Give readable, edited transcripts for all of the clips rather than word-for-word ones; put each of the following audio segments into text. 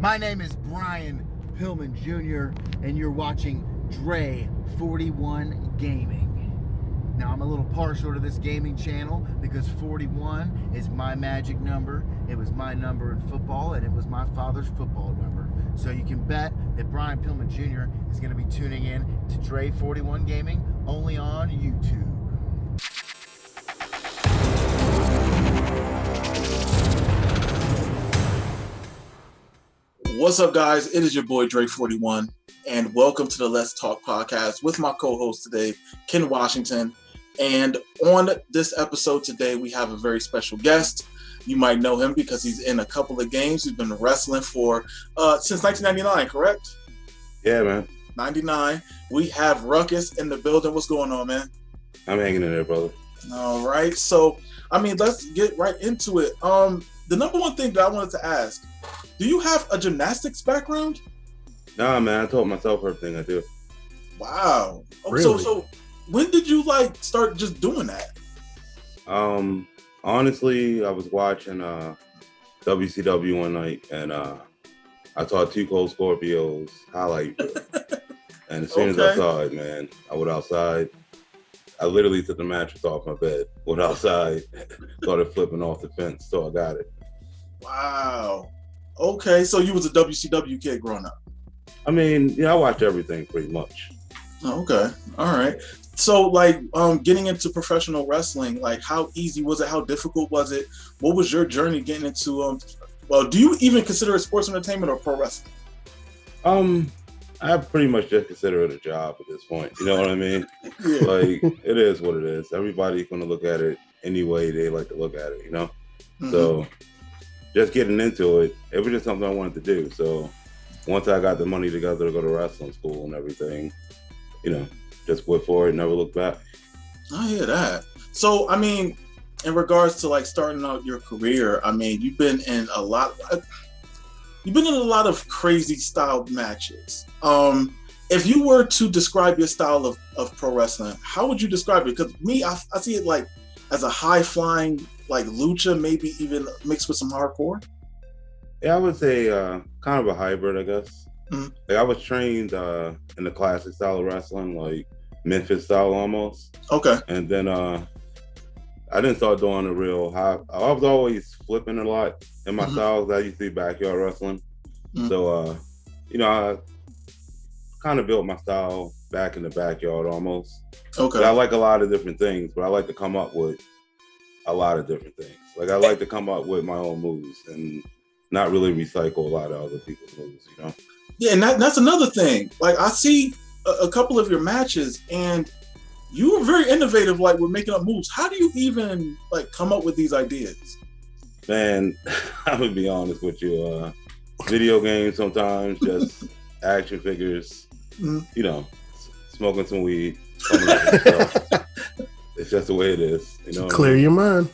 My name is Brian Pillman Jr. and you're watching Dre 41 Gaming. Now I'm a little partial to this gaming channel because 41 is my magic number. It was my number in football and it was my father's football number. So you can bet that Brian Pillman Jr. is going to be tuning in to Dre 41 Gaming only on YouTube. What's up, guys? It is your boy Dre 41, and welcome to the Let's Talk podcast with my co-host today, Ken Washington. And on this episode today, we have a very special guest. You might know him because he's in a couple of games. He's been wrestling for since 1999, correct? Yeah, man. 99. We have RUCKUS in the building. What's going on, man? I'm hanging in there, brother. All right. So, let's get right into it. The number one thing that I wanted to ask, do you have a gymnastics background? Nah, man. I taught myself everything I do. Wow. Really? So when did you start just doing that? Honestly, I was watching WCW one night, and I taught Two Cold Scorpios highlight reel. And as soon as I saw it, man, I went outside. I literally took the mattress off my bed, went outside, started flipping off the fence, so I got it. Wow. Okay, so you was a WCW kid growing up. I watched everything pretty much. Okay, all right. So, getting into professional wrestling, how easy was it? How difficult was it? What was your journey getting into? Do you even consider it sports entertainment or pro wrestling? I pretty much just consider it a job at this point. You know what I mean? Yeah. It is what it is. Everybody's going to look at it any way they like to look at it, you know? Mm-hmm. So just getting into it, it was just something I wanted to do. So once I got the money together to go to wrestling school and everything, just went for it, never looked back. I hear that. So, in regards to starting out your career, you've been in a lot of crazy styled matches. If you were to describe your style of pro wrestling, how would you describe it? Because I see it as a high flying lucha, maybe even mixed with some hardcore. Yeah, I would say kind of a hybrid, I guess. Mm-hmm. I was trained in the classic style of wrestling, like Memphis style almost. Okay. And then I didn't start doing the real high. I was always flipping a lot in my styles. I used to do backyard wrestling. Mm-hmm. So, I kind of built my style back in the backyard almost. Okay. But I like a lot of different things, but I like to come up with a lot of different things. I like to come up with my own moves and not really recycle a lot of other people's moves, Yeah, and that's another thing. I see a couple of your matches, and you were very innovative, with making up moves. How do you even come up with these ideas? Man, I'm gonna be honest with you. Video games sometimes, just action figures. Smoking some weed. It's just the way it is. Clear your mind.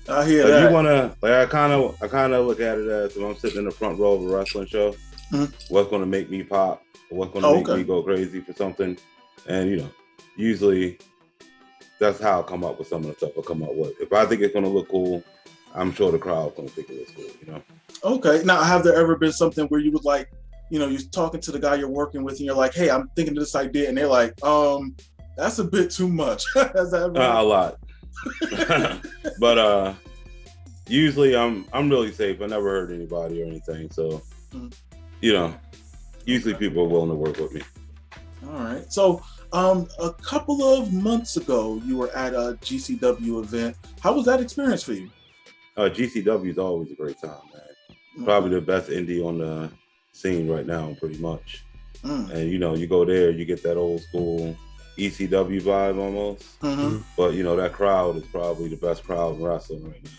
I hear that. You wanna I kind of look at it as if I'm sitting in the front row of a wrestling show. What's gonna make me pop? What's gonna make me go crazy for something? And usually that's how I come up with some of the stuff I come up with. If I think it's gonna look cool, I'm sure the crowd's gonna think it looks cool. Okay. Now, have there ever been something where you would you're talking to the guy you're working with, and you're like, "Hey, I'm thinking of this idea," and they're like, "That's a bit too much." Has that ever a lot. But usually I'm really safe. I never hurt anybody or anything. So, usually people are willing to work with me. All right. So, a couple of months ago, you were at a GCW event. How was that experience for you? GCW is always a great time, man. Probably the best indie on the scene right now, pretty much. And you go there, you get that old school ECW vibe almost. But that crowd is probably the best crowd in wrestling right now.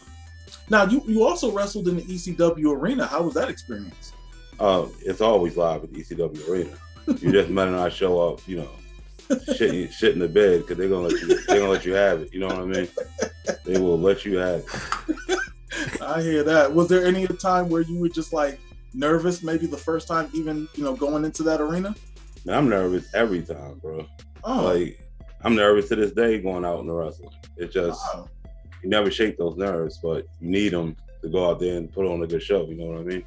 Now, you also wrestled in the ECW arena. How was that experience? It's always live at the ECW arena. You just better not show up, shit in the bed, because they're gonna let you have it. You know what I mean? They will let you have it. I hear that. Was there any time where you were just nervous, maybe the first time even going into that arena? Man, I'm nervous every time, bro. Oh. I'm nervous to this day going out in the wrestling. It just you never shake those nerves, but you need them to go out there and put on a good show. You know what I mean?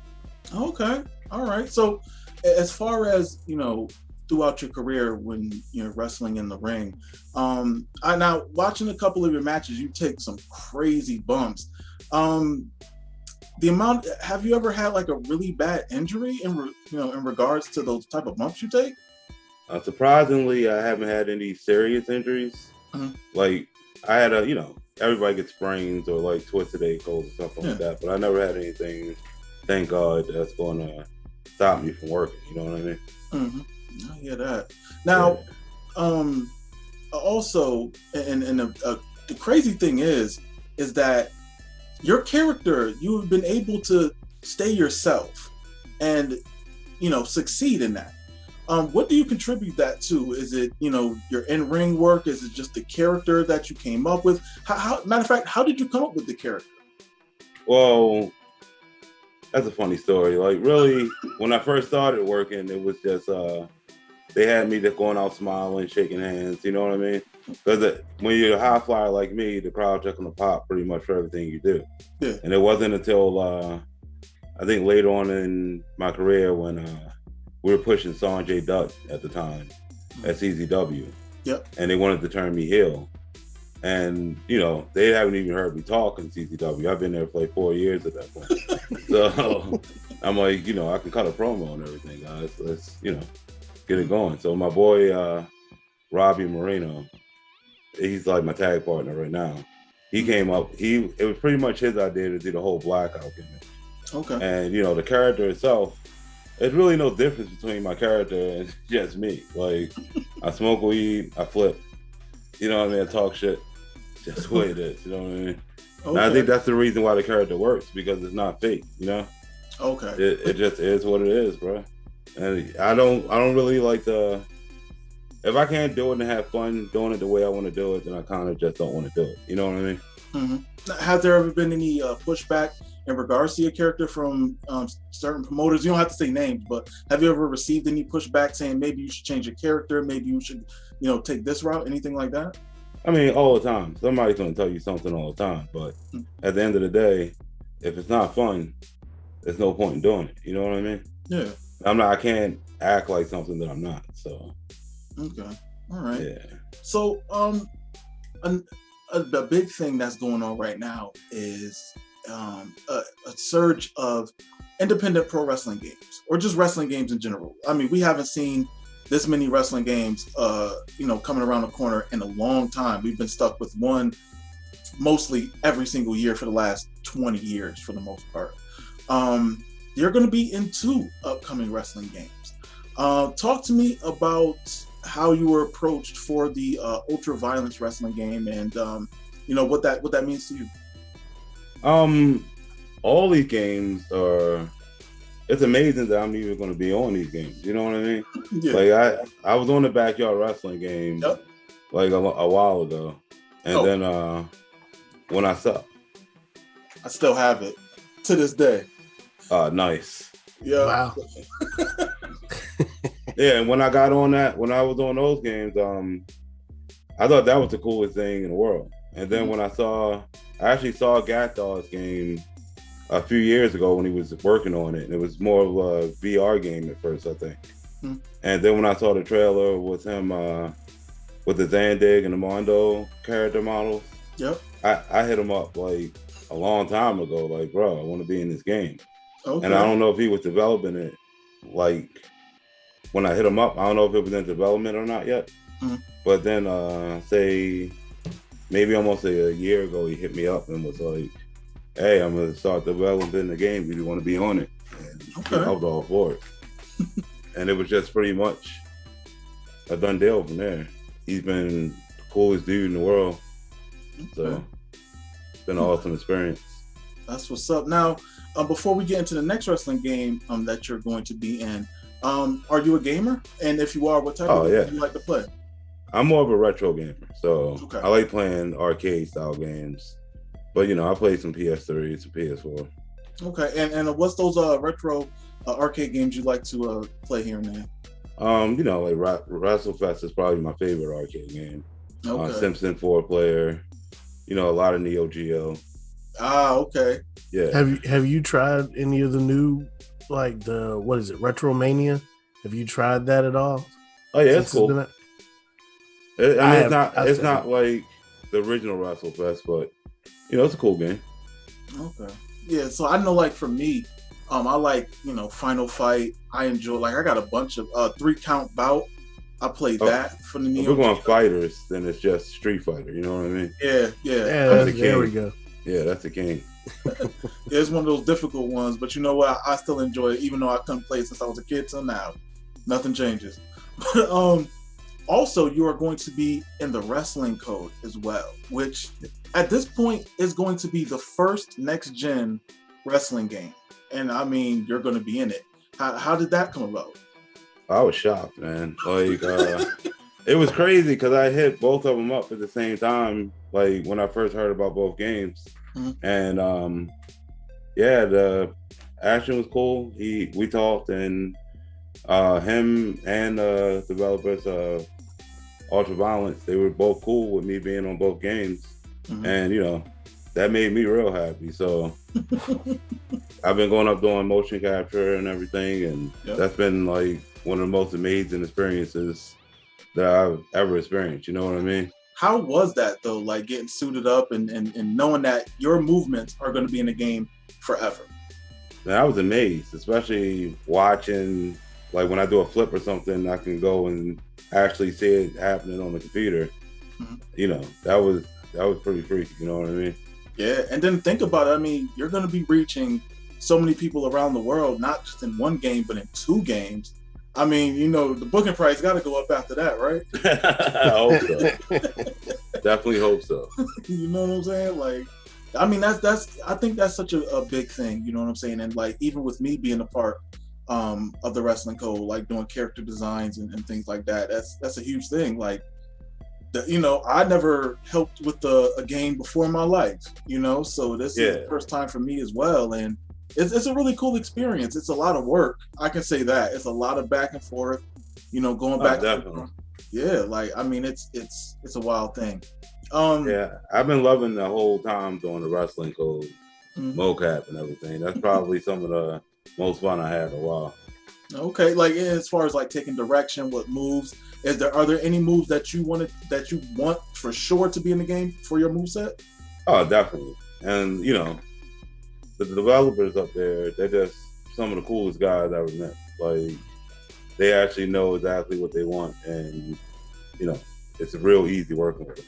Okay. All right. So as far as, throughout your career when you're wrestling in the ring, I now watching a couple of your matches, you take some crazy bumps. Have you ever had like a really bad injury in regards to those type of bumps you take? Surprisingly, I haven't had any serious injuries. Mm-hmm. Like I had everybody gets sprains or like twisted ankles or something like that, but I never had anything, thank God, that's going to stop me from working. You know what I mean? Mm-hmm. I hear that. Now, also, and the crazy thing is that your character, you have been able to stay yourself and, succeed in that. What do you contribute that to? Is it, your in-ring work? Is it just the character that you came up with? Matter of fact, how did you come up with the character? Well, that's a funny story. Like, really, when I first started working, it was just, they had me just going out smiling, shaking hands, you know what I mean? Because when you're a high flyer like me, the crowd just gonna pop pretty much for everything you do. Yeah. And it wasn't until, I think later on in my career when we were pushing Sanjay Dutt at the time at CZW. Yep. And they wanted to turn me heel. And, they haven't even heard me talk in CZW. I've been there for like 4 years at that point. So I'm like, I can cut a promo and everything, guys. Let's, get it going. So my boy, Robbie Marino, he's like my tag partner right now. He came up, it was pretty much his idea to do the whole blackout gimmick. Okay. And, the character itself, there's really no difference between my character and just me. Like, I smoke weed, I flip. You know what I mean? I talk shit. Just the way it is. You know what I mean? Okay. And I think that's the reason why the character works, because it's not fake, Okay. It just is what it is, bro. And I don't really like if I can't do it and have fun doing it the way I want to do it, then I kind of just don't want to do it. You know what I mean? Mm-hmm. Has there ever been any pushback in regards to your character from certain promoters? You don't have to say names, but have you ever received any pushback saying maybe you should change your character, maybe you should, take this route, anything like that? I mean, all the time. Somebody's going to tell you something all the time, but at the end of the day, if it's not fun, there's no point in doing it. You know what I mean? Yeah. I can't act like something that I'm not. So. Okay. All right. Yeah. So, the big thing that's going on right now is a surge of independent pro wrestling games, or just wrestling games in general. I mean, we haven't seen this many wrestling games, coming around the corner in a long time. We've been stuck with one mostly every single year for the last 20 years, for the most part. You're going to be in 2 upcoming wrestling games. Talk to me about how you were approached for the ultra violence wrestling game, and what that means to you. All these games it's amazing that I'm even going to be on these games. You know what I mean? Yeah. Like I was on the backyard wrestling game, yep, like a while ago, and then when I still have it to this day. Nice. Yeah. Wow. Yeah, and when I got on that, when I was on those games, I thought that was the coolest thing in the world. And then when I actually saw Gathard's game a few years ago when he was working on it, and it was more of a VR game at first, I think. And then when I saw the trailer with him, with the Zandig and the Mondo character models, yep, I hit him up like a long time ago, like, bro, I want to be in this game. Okay. And I don't know if he was developing it, like, when I hit him up, I don't know if it was in development or not yet. But then, say, maybe almost a year ago, he hit me up and was like, hey, I'm going to start developing the game. Do you want to be on it? And I was all for it. And it was just pretty much a done deal from there. He's been the coolest dude in the world. So it's been an awesome experience. That's what's up. Now, before we get into the next wrestling game that you're going to be in, are you a gamer? And if you are, what type of game do you like to play? I'm more of a retro gamer. So I like playing arcade style games. But, I play some PS3, some PS4. Okay. And what's those retro arcade games you like to play here and there? Like WrestleFest is probably my favorite arcade game. Simpson 4-player, a lot of Neo Geo. Okay. Yeah. Have you tried any of the new, like the what is it, Retromania? Have you tried that at all? Oh yeah, it's cool. It's not like the original WrestleFest, but it's a cool game. Okay. Yeah, so I know, like for me, I like Final Fight. I enjoy, like I got a bunch of 3 Count Bout. I played that for the Neo. If we're going fighters, then it's just Street Fighter. You know what I mean? Yeah. There we go. Yeah, that's the king. It's one of those difficult ones, but you know what? I still enjoy it, even though I couldn't play it since I was a kid till now. Nothing changes. But also, you are going to be in the Wrestling Code as well, which at this point is going to be the first next-gen wrestling game. And I mean, you're going to be in it. How did that come about? I was shocked, man. Like, it was crazy because I hit both of them up at the same time, like when I first heard about both games. Mm-hmm. And the action was cool. We talked, and him and developers Ultraviolence, they were both cool with me being on both games. Mm-hmm. And that made me real happy. So I've been going up doing motion capture and everything, and that's been like one of the most amazing experiences that I've ever experienced. You know what I mean? How was that though? Like getting suited up and knowing that your movements are going to be in the game forever. Man, I was amazed, especially watching, like when I do a flip or something, I can go and actually see it happening on the computer. Mm-hmm. That was pretty freaky. You know what I mean? Yeah, and then think about it. I mean, you're going to be reaching so many people around the world, not just in one game, but in 2 games. I mean, the booking price got to go up after that, right? I hope so. Definitely hope so. You know what I'm saying? Like, I mean, I think that's such a big thing. You know what I'm saying? And like, even with me being a part of the Wrestling Code, like doing character designs and things like that, that's a huge thing. Like, I never helped with a game before in my life. So this is the first time for me as well, and it's a really cool experience. It's a lot of work. I can say that. It's a lot of back and forth, going back and forth. Yeah, like I mean it's a wild thing. I've been loving the whole time doing the Wrestling Code, mocap and everything. That's probably some of the most fun I had in a while. Okay, like as far as like taking direction, what moves, are there any moves that you want for sure to be in the game for your moveset? Oh, definitely. And the developers up there, they're just some of the coolest guys I've ever met. Like, they actually know exactly what they want, and it's real easy working with them.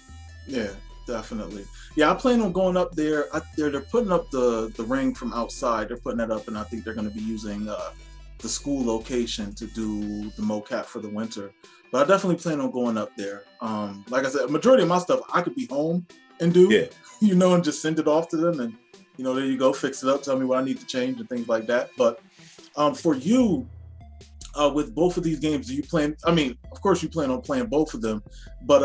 Yeah, definitely. Yeah, I plan on going up there. They're putting up the ring from outside. They're putting that up, and I think they're going to be using the school location to do the mocap for the winter. But I definitely plan on going up there. Like I said, majority of my stuff I could be home and do, and just send it off to them, and there you go, fix it up, tell me what I need to change and things like that. But for you, with both of these games, do you plan? I mean, of course you plan on playing both of them, but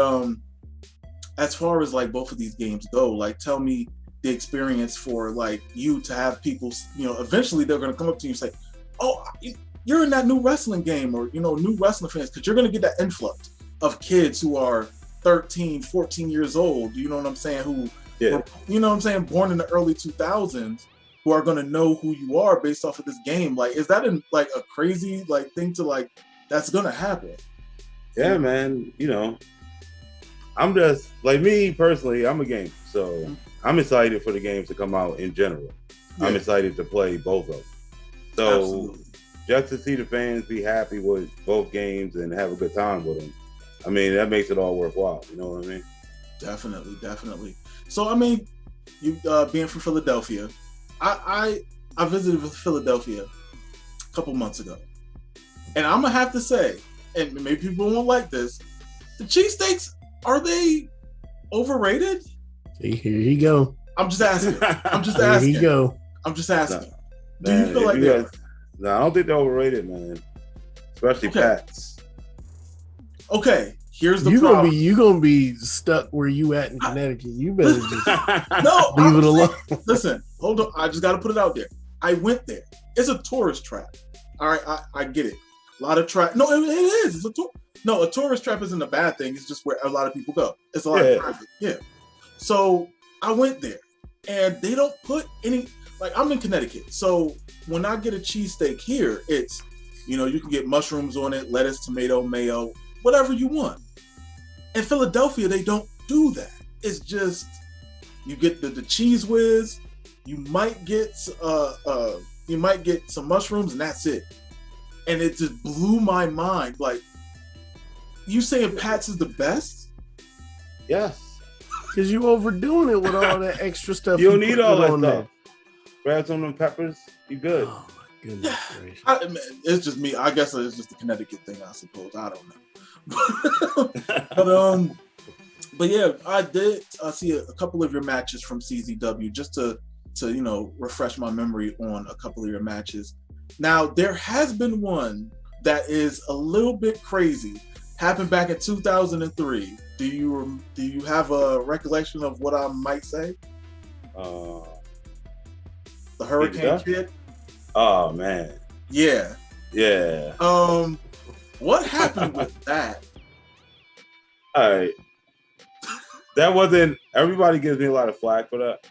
as far as like both of these games go, like tell me the experience for like you to have people, eventually they're going to come up to you and say, oh, you're in that new wrestling game, or new wrestling fans, because you're going to get that influx of kids who are 13, 14 years old, you know what I'm saying, who were, born in the early 2000s, who are going to know who you are based off of this game. Like, is that like a crazy like thing to like that's going to happen? Yeah, man. I'm just like, me personally, I'm a gamer, so I'm excited for the games to come out in general. I'm excited to play both of them. So absolutely. Just to see the fans be happy with both games and have a good time with them, I mean, that makes it all worthwhile. You know what I mean? Definitely. So, I mean, you being from Philadelphia, I visited Philadelphia a couple months ago, and I'm gonna have to say, and maybe people won't like this, the cheesesteaks, are they overrated? Here you go. I'm just asking. Here you go. I'm just asking. No, do you feel like that? No, I don't think they're overrated, man. Especially Pats. Okay, here's the problem. You gonna be stuck where you at in Connecticut. You better just leave it alone. Listen, hold on. I just got to put it out there. I went there. It's a tourist trap. All right, I get it. A lot of trap. No, it is. It's a tourist trap isn't a bad thing. It's just where a lot of people go. It's a lot of traffic. Yeah. So I went there. and they don't put any. Like, I'm in Connecticut, so when I get a cheesesteak here, it's, you know, you can get mushrooms on it, lettuce, tomato, mayo, whatever you want. In Philadelphia, they don't do that. It's just, you get the cheese whiz, you might get some mushrooms, and that's it. And it just blew my mind. Like, you saying Pat's is the best? Yes. Because you overdoing it with all that extra stuff. You don't need all that on stuff. there. Grab some of them peppers, you good. Oh my goodness gracious. It's just me. I guess it's just the Connecticut thing, I suppose. I don't know. But yeah, I did see a couple of your matches from CZW just to you know, refresh my memory on a couple of your matches. Now, there has been one that is a little bit crazy. Happened back in 2003. Do you have a recollection of what I might say? The Hurricane Kid? Oh man. Yeah. Yeah. What happened with that? All right. That wasn't. Everybody gives me a lot of flack for that.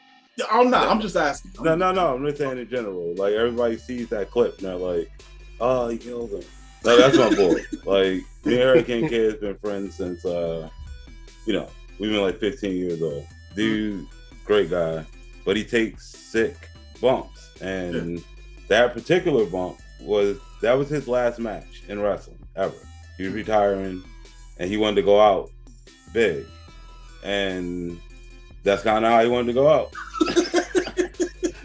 I'm not. I'm just asking. No. I'm just saying in general. Like, everybody sees that clip and they're like, "Oh, he killed him." No, that's my boy. Like, me and Hurricane Kid has been friends since, you know, we've been like 15 years old. Dude, great guy, but he takes sick bumps, and that particular bump was his last match in wrestling ever. He was retiring, and he wanted to go out big, and that's kind of how he wanted to go out.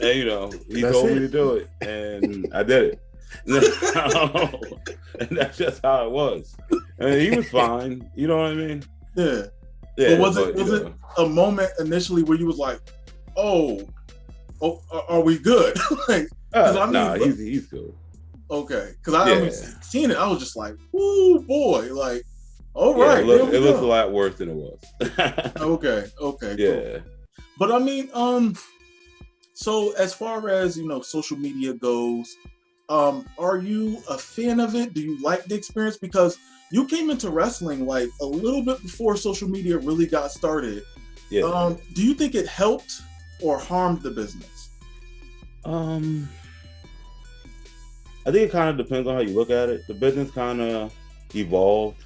And, you know, he told me to do it, and I did it. And that's just how it was. And he was fine. You know what I mean? Yeah. Yeah. But was it a moment initially where you was like, "Oh, are we good?" Like, he's good. Okay, because I seen it, I was just like, "Ooh, boy!" Like, all right, it looks a lot worse than it was. Okay, yeah. Cool. But I mean, so as far as, you know, social media goes, are you a fan of it? Do you like the experience? Because you came into wrestling like a little bit before social media really got started. Yeah. Do you think it helped or harmed the business? I think it kind of depends on how you look at it. The business kind of evolved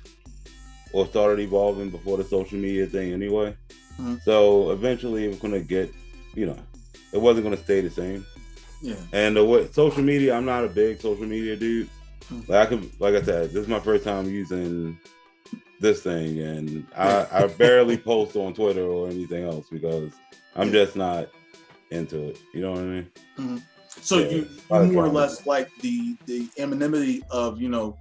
or started evolving before the social media thing anyway. Mm-hmm. So eventually it was going to get, you know, it wasn't going to stay the same. Yeah. And social media, I'm not a big social media dude. Mm-hmm. Like I said, this is my first time using this thing, and I barely post on Twitter or anything else because I'm just not into it. You know what I mean? Mm-hmm. So you more or less like the anonymity of, you know,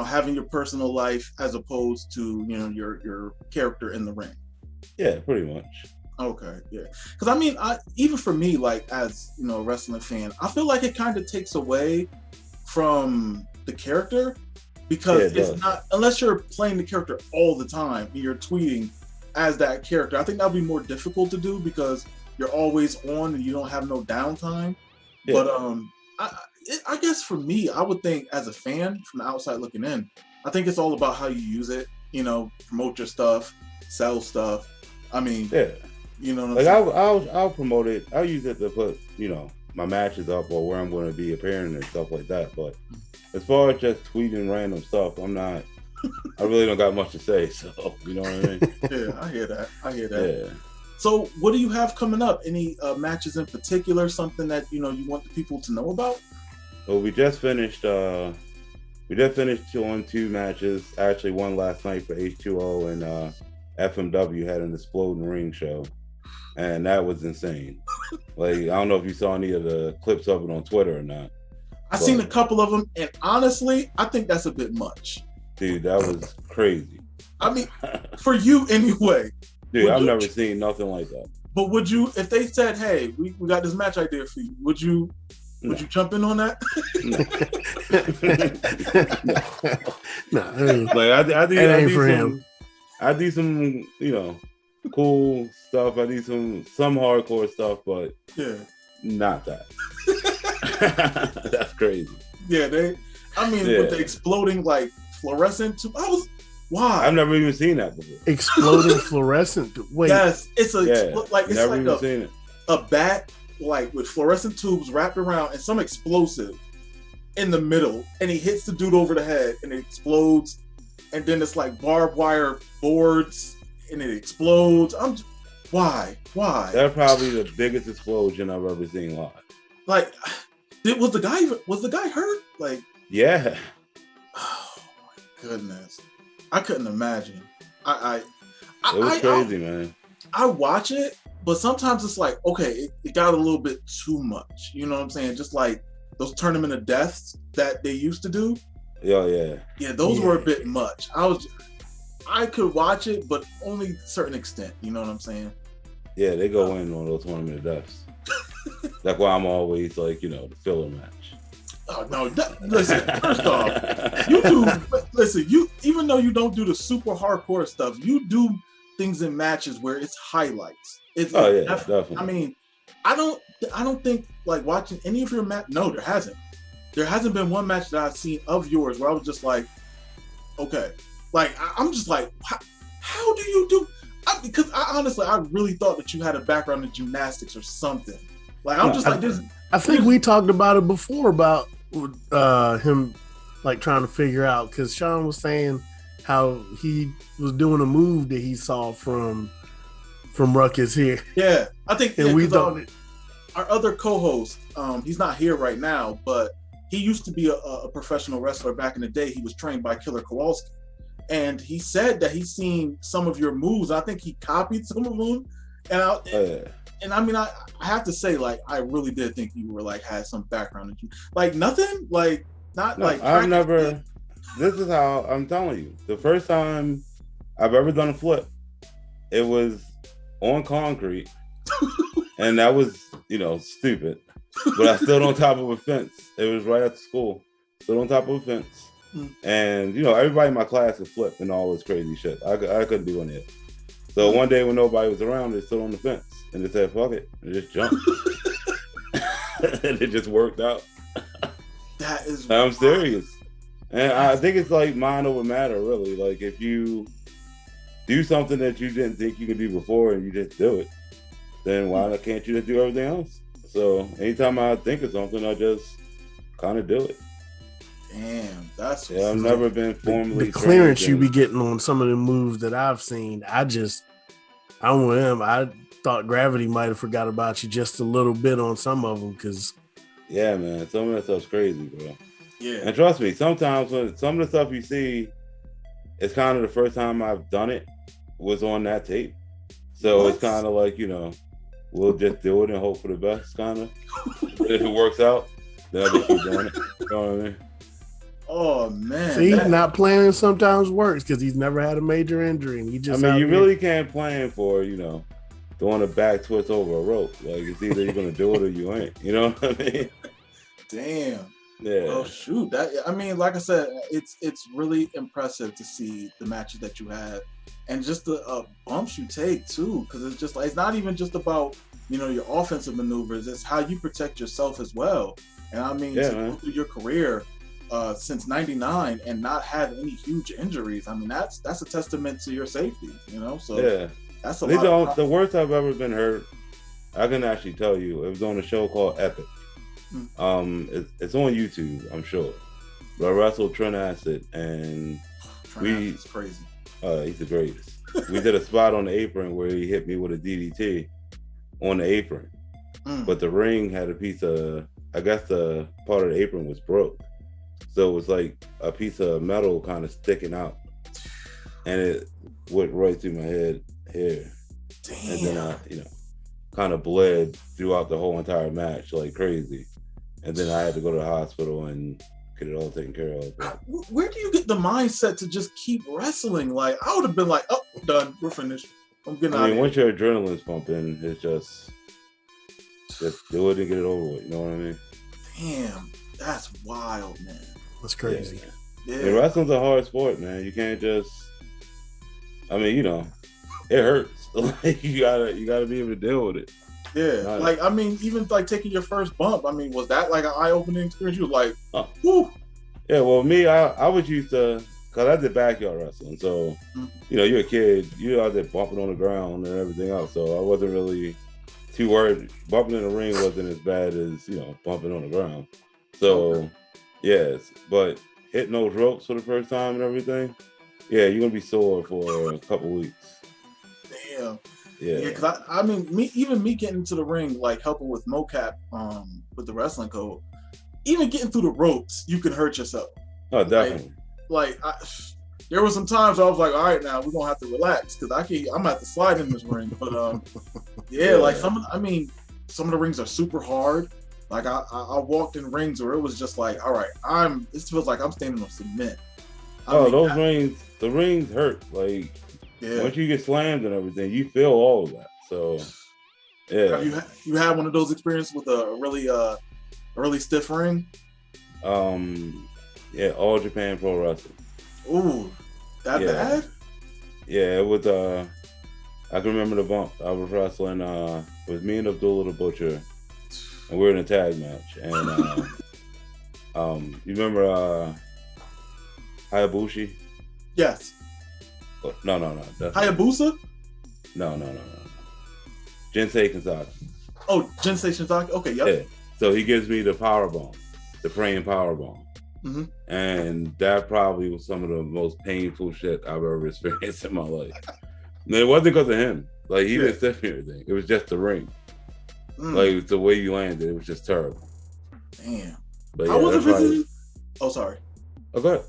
having your personal life as opposed to, you know, your character in the ring. Yeah, pretty much. Okay, yeah. Because I mean, even for me, like, as, you know, a wrestling fan, I feel like it kind of takes away from the character, because it's not, unless you're playing the character all the time and you're tweeting as that character. I think that would be more difficult to do because you're always on and you don't have no downtime. Yeah. But I guess for me, I would think as a fan from the outside looking in, I think it's all about how you use it. You know, promote your stuff, sell stuff. I mean, you know what I'm saying? I'll promote it. I'll use it to put, you know, my matches up or where I'm going to be appearing and stuff like that. But as far as just tweeting random stuff, I really don't got much to say. So, you know what I mean? Yeah, I hear that. Yeah. So what do you have coming up? Any matches in particular, something that, you know, you want the people to know about? Well, we just finished on 2 matches. Actually, one last night for H2O, and FMW had an exploding ring show, and that was insane. Like, I don't know if you saw any of the clips of it on Twitter or not. I've seen a couple of them, and honestly, I think that's a bit much. Dude, that was crazy. I mean, for you anyway. Dude, I've never seen nothing like that. But would you, if they said, "Hey, we got this match idea for you," would you jump in on that? No. Like, I do some, you know, cool stuff. I do some hardcore stuff, but not that. That's crazy. Yeah, with the exploding like fluorescent tube. Why? I've never even seen that before. Exploding fluorescent. Wait. Yes, it's never even seen it. a bat like with fluorescent tubes wrapped around and some explosive in the middle, and he hits the dude over the head and it explodes, and then it's like barbed wire boards and it explodes. Why? That's probably the biggest explosion I've ever seen live. Like, was the guy hurt? Like, yeah. Oh my goodness, I couldn't imagine. It was crazy, man. I watch it, but sometimes it's like, okay, it got a little bit too much. You know what I'm saying? Just like those tournament of deaths that they used to do. Oh yeah. Yeah, those were a bit much. I could watch it, but only to a certain extent. You know what I'm saying? Yeah, they go in on those tournament of deaths. That's why I'm always like, the filler match. Oh no! Listen, first off, you do. Listen, even though you don't do the super hardcore stuff, you do things in matches where it's highlights. Definitely. I mean, I don't think like watching any of your match. No, there hasn't. There hasn't been one match that I've seen of yours where I was just like, okay, like I'm just like, how do you do? Because honestly, I really thought that you had a background in gymnastics or something. Like I'm just like this. I think we talked about it before about him like trying to figure out, because Sean was saying how he was doing a move that he saw from Ruckus here. Yeah, I think. And we thought our other co-host, he's not here right now, but he used to be a professional wrestler back in the day. He was trained by Killer Kowalski, and he said that he's seen some of your moves. I think he copied some of them, and I mean, I have to say, like, I really did think you were like had some background in you, like nothing, like not no, like. I've never. This is how I'm telling you. The first time I've ever done a flip, it was on concrete, and that was stupid. But I stood on top of a fence. It was right after school. Stood on top of a fence, and everybody in my class could flip and all this crazy shit. I couldn't do any of it. So one day when nobody was around, they stood on the fence and they said, "Fuck it," and just jumped, and it just worked out. That is. I'm serious, and I think it's like mind over matter, really. Like if you do something that you didn't think you could do before and you just do it, then why can't you just do everything else? So anytime I think of something, I just kind of do it. Damn, that's I've never been formally. The clearance you be getting on some of the moves that I've seen, I'm with him. I thought Gravity might have forgot about you just a little bit on some of them, because. Yeah, man, some of that stuff's crazy, bro. Yeah, and trust me, sometimes when some of the stuff you see, it's kind of the first time I've done it was on that tape, so it's kind of like we'll just do it and hope for the best, kind of. If it works out, then I'll just keep doing it. You know what I mean? Oh man! See, not planning sometimes works because he's never had a major injury, and he just. I mean, you really can't plan for doing a back twist over a rope. Like it's either you're gonna do it or you ain't. You know what I mean? Damn. Yeah. Oh shoot! I mean, like I said, it's really impressive to see the matches that you have, and just the bumps you take too. Because it's just like it's not even just about your offensive maneuvers. It's how you protect yourself as well. And I mean, to go through your career since '99 and not have any huge injuries. I mean, that's a testament to your safety. So yeah, that's a lot. The worst I've ever been hurt, I can actually tell you, it was on a show called Epic. It's on YouTube, I'm sure. But I wrestled Trent Acid, and Trent Acid's crazy. He's the greatest. We did a spot on the apron where he hit me with a DDT on the apron, but the ring had a piece of, I guess the part of the apron was broke, so it was like a piece of metal kind of sticking out, and it went right through my head here. Damn. And then I, kind of bled throughout the whole entire match like crazy. And then I had to go to the hospital and get it all taken care of. But where do you get the mindset to just keep wrestling? Like, I would have been like, oh, done. We're finished. I'm getting out of here. Once your adrenaline's pumping, it's just do it and get it over with. You know what I mean? Damn, that's wild, man. That's crazy. Yeah. And wrestling's a hard sport, man. You can't just, it hurts. Like you gotta be able to deal with it. Yeah, like I mean, even like taking your first bump. I mean, was that like an eye-opening experience? You were like, whoo. Yeah, well, me, I was used to, cause I did backyard wrestling, so you're a kid, you're out there bumping on the ground and everything else. So I wasn't really too worried. Bumping in the ring wasn't as bad as, you know, bumping on the ground. So, yes, but hitting those ropes for the first time and everything, yeah, you're gonna be sore for a couple weeks. Damn. Yeah. Because I mean, me getting into the ring, like helping with mocap, with the wrestling code, even getting through the ropes, you can hurt yourself. Oh, definitely. There were some times I was like, all right, now we're gonna have to relax because I'm gonna have to slide in this ring. But like some of the rings are super hard. Like I walked in rings where it was just like, all right, this feels like I'm standing on cement. The rings hurt. Like once you get slammed and everything, you feel all of that. So yeah. Have you had one of those experiences with a really stiff ring? Yeah, All Japan Pro Wrestling. Ooh, that bad? Yeah, it was. I can remember the bump. I was wrestling. It was me and Abdullah the Butcher, and we were in a tag match. And you remember Hayabusa? Yes. No. Hayabusa? No. Jinsei Kanzaki. Oh, Jinsei Shinzaki. Okay, yep. Yeah. So he gives me the power bomb, the praying power bomb. Mm-hmm. And that probably was some of the most painful shit I've ever experienced in my life. And it wasn't because of him. Like, he didn't stiff me or anything. It was just the ring. Like, the way you landed, it was just terrible. Damn. But how was it visiting? Oh, sorry. Oh, go ahead.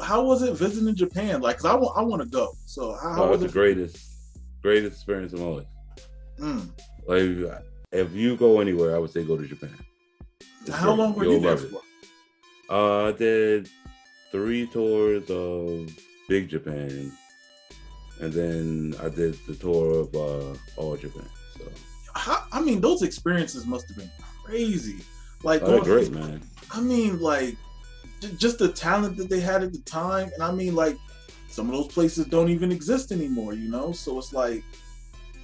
How was it visiting Japan? Like, cause I want to go. So how was it? The greatest experience of my life. Like, if you go anywhere, I would say go to Japan. How long were you there for? I did 3 tours of Big Japan, and then I did the tour of All Japan. So, those experiences must have been crazy. Like, great, man. Like, just the talent that they had at the time, and like, some of those places don't even exist anymore, you know. So it's like,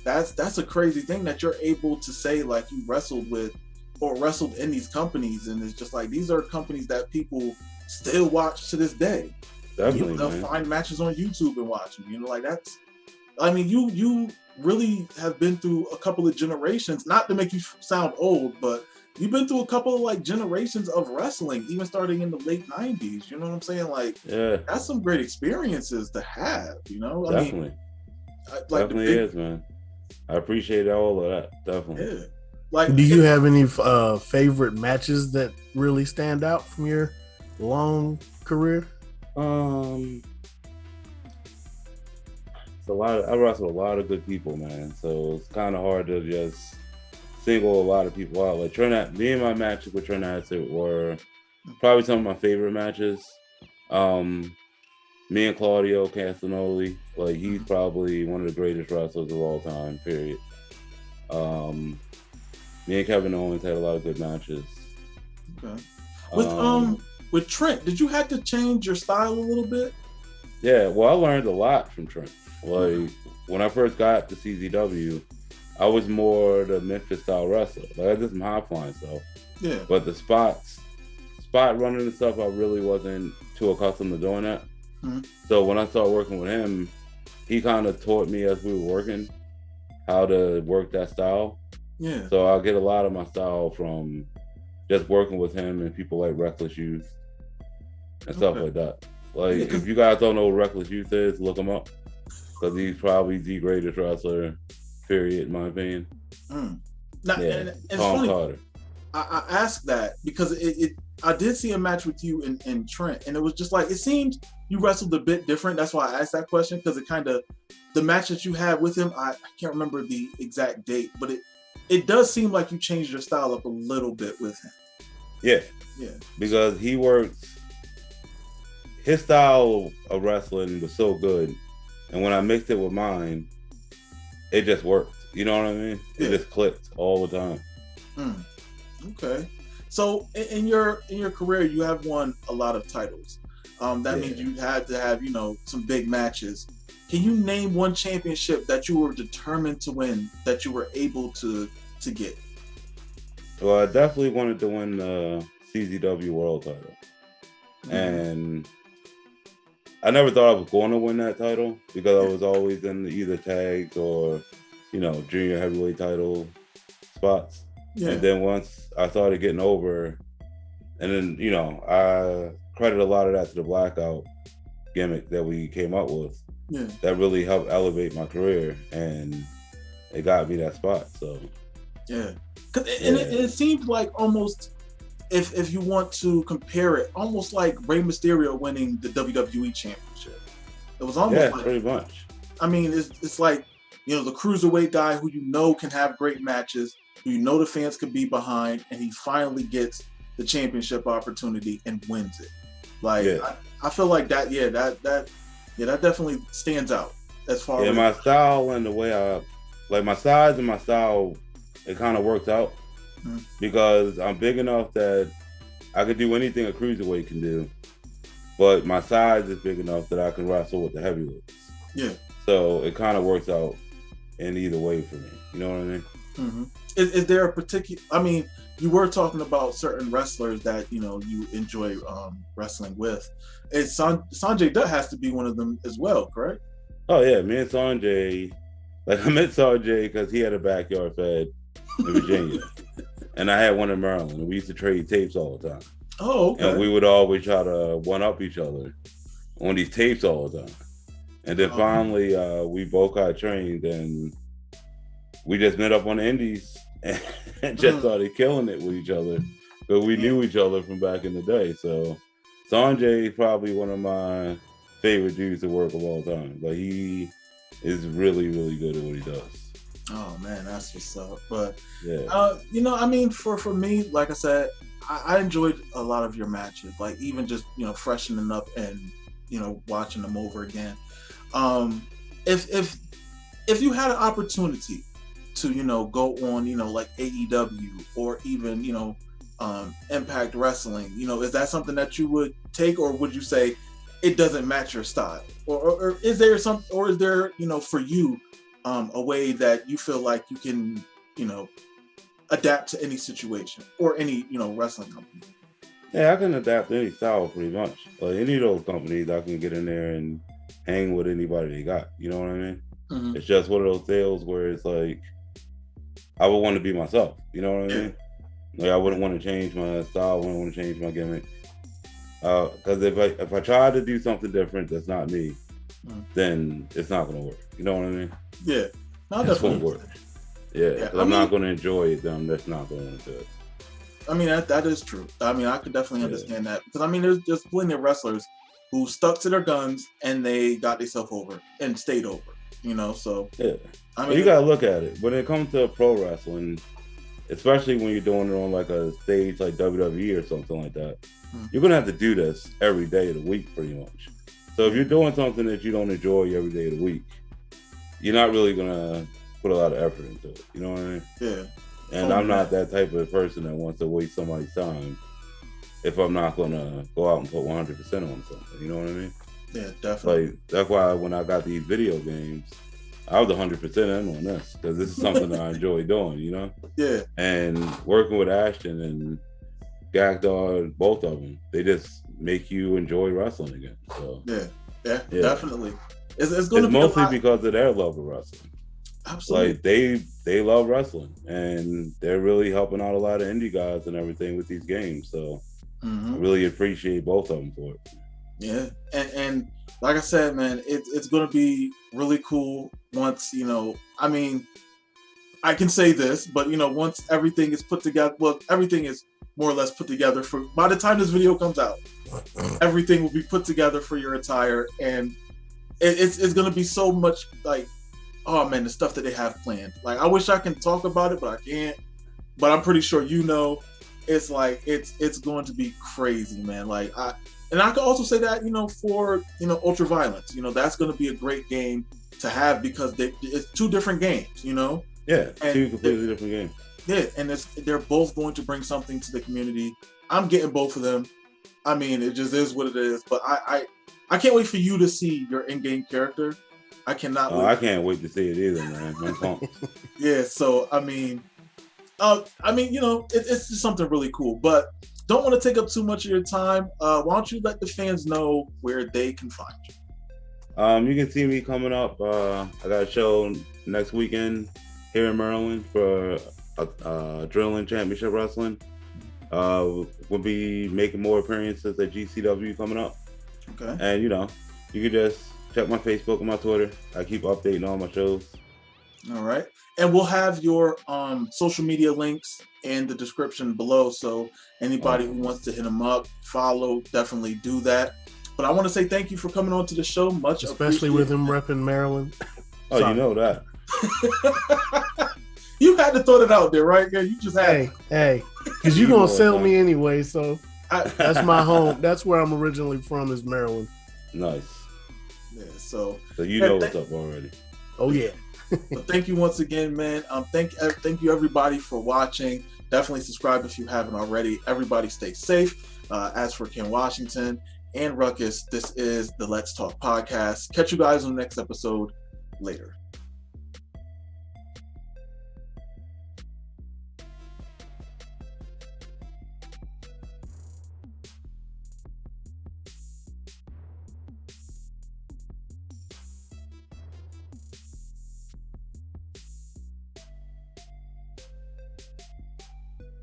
that's a crazy thing that you're able to say, like, you wrestled with or wrestled in these companies, and it's just like, these are companies that people still watch to this day. Definitely, they'll find matches on YouTube and watch them. You know, like you really have been through a couple of generations. Not to make you sound old, but you've been through a couple of like generations of wrestling, even starting in the late '90s. You know what I'm saying? Like, that's some great experiences to have. You know, definitely, definitely is, man. I appreciate all of that. Definitely. Yeah. Like, do you have any favorite matches that really stand out from your long career? It's a lot. I wrestle a lot of good people, man. So it's kind of hard to just single a lot of people out. Like me and my matches with Trent Acid were probably some of my favorite matches. Me and Claudio Castagnoli, like, he's probably one of the greatest wrestlers of all time. Period. Me and Kevin Owens had a lot of good matches. Okay. With Trent, did you have to change your style a little bit? Yeah, well, I learned a lot from Trent. Like, when I first got to CZW, I was more the Memphis style wrestler. Like, I did some high flying stuff. Yeah. But the spot running and stuff, I really wasn't too accustomed to doing that. Mm-hmm. So when I started working with him, he kind of taught me as we were working how to work that style. Yeah. So I'll get a lot of my style from just working with him and people like Reckless Youth and stuff like that. Like, if you guys don't know what Reckless Youth is, look him up, because he's probably the greatest wrestler, period, in my opinion. Now, and it's funny, Carter. I asked that because I did see a match with you and Trent, and it was just like, it seemed you wrestled a bit different. That's why I asked that question, because it kind of, the match that you had with him, I can't remember the exact date, but it does seem like you changed your style up a little bit with him. Yeah. Because he works, his style of wrestling was so good, and when I mixed it with mine, it just worked. You know what I mean? It just clicked all the time. Okay. So in your career, you have won a lot of titles. That means you had to have, some big matches. Can you name one championship that you were determined to win, that you were able to get? Well, I definitely wanted to win the CZW World title. And I never thought I was going to win that title, because I was always in either tags or, junior heavyweight title. spots. Yeah. And then once I started getting over, and then, you know, I credit a lot of that to the Blackout gimmick that we came up with. Yeah. That really helped elevate my career, and it got me that spot. So yeah. And it seemed like almost, if you want to compare it, almost like Rey Mysterio winning the WWE Championship. It was almost like, pretty much. I mean, it's like, you know, the cruiserweight guy who you know can have great matches, who you know the fans could be behind, and he finally gets the championship opportunity and wins it. Like, I feel like that definitely stands out as far as my style and the way I like my size and my style, it kind of works out because I'm big enough that I could do anything a cruiserweight can do, but my size is big enough that I can wrestle with the heavyweights. Yeah. So it kind of works out in either way for me. You know what I mean? Mm-hmm. Is there a particular? I mean, you were talking about certain wrestlers that you know you enjoy wrestling with. Sanjay Dutt has to be one of them as well, correct? Oh yeah, me and Sanjay. Like I met Sanjay because he had a backyard fed in Virginia, and I had one in Maryland. And we used to trade tapes all the time. Oh, okay. And we would always try to one up each other on these tapes all the time. And then finally, we both got trained, and we just met up on the indies and just started killing it with each other because we knew each other from back in the day. So Sanjay is probably one of my favorite dudes to work of all time. Like he is really, really good at what he does. Oh man, that's what's up. But yeah, you know, I mean, for me, like I said, I enjoyed a lot of your matches. Like even just freshening up and watching them over again. If you had an opportunity to go on like AEW or even Impact Wrestling, is that something that you would take, or would you say it doesn't match your style, or is there for you a way that you feel like you can adapt to any situation or any wrestling company? Yeah, I can adapt to any style pretty much. Like any of those companies, I can get in there and hang with anybody they got. You know what I mean? Mm-hmm. It's just one of those deals where it's like I would want to be myself. You know what I mean? Like I wouldn't want to change my style. I wouldn't want to change my gimmick. Because if I try to do something different that's not me, then it's not going to work. You know what I mean? Yeah, that's going to work. Yeah, I'm not going to enjoy it. Then that's not going to do it. I mean that is true. I mean I could definitely understand that, because I mean there's plenty of wrestlers who stuck to their guns and they got themselves over and stayed over. So yeah. I mean, you gotta look at it when it comes to pro wrestling, especially when you're doing it on like a stage like WWE or something like that. You're gonna have to do this every day of the week, pretty much. So if you're doing something that you don't enjoy every day of the week, you're not really gonna put a lot of effort into it. You know what I mean? Yeah. And I'm not that type of person that wants to waste somebody's time if I'm not gonna go out and put 100% on something. You know what I mean? Yeah, definitely. Like that's why when I got these video games, I was 100% in on this because this is something that I enjoy doing. Yeah. And working with Ashton and Gagdar, both of them, they just make you enjoy wrestling again. So yeah. Definitely. It's going to be mostly because of their love of wrestling. Absolutely. Like they love wrestling and they're really helping out a lot of indie guys and everything with these games. So I really appreciate both of them for it. Yeah, and like I said, man, it's going to be really cool once I mean, I can say this, but once everything is put together, well, everything is more or less put together for by the time this video comes out, everything will be put together for your attire, and it's going to be so much like, oh man, the stuff that they have planned. Like I wish I can talk about it, but I can't. But I'm pretty sure it's like it's going to be crazy, man. Like And I could also say that, for, Ultraviolence, that's going to be a great game to have because it's two different games, Yeah, two completely different games. Yeah, and they're both going to bring something to the community. I'm getting both of them. I mean, it just is what it is. But I can't wait for you to see your in-game character. I cannot wait. I can't wait to see it either, man. I'm pumped. Yeah, so, I mean, it's just something really cool. But don't want to take up too much of your time. Why don't you let the fans know where they can find you? You can see me coming up. I got a show next weekend here in Maryland for Drilling Championship Wrestling. We'll be making more appearances at GCW coming up. Okay. And, you know, you can just check my Facebook and my Twitter. I keep updating all my shows. All right. And we'll have your social media links in the description below. So anybody who wants to hit him up, follow, definitely do that. But I want to say thank you for coming on to the show. Much especially with him repping Maryland. Oh, you know that. You had to throw it out there, right? Yeah, you just had Hey, because you're going to sell me anyway. So that's my home. That's where I'm originally from, is Maryland. Nice. Yeah, so you know what's up already. Oh, yeah. So thank you once again, man. Thank you everybody for watching. Definitely subscribe if you haven't already. Everybody stay safe. As for Ken Washington and Ruckus, this is the Let's Talk podcast. Catch you guys on the next episode later.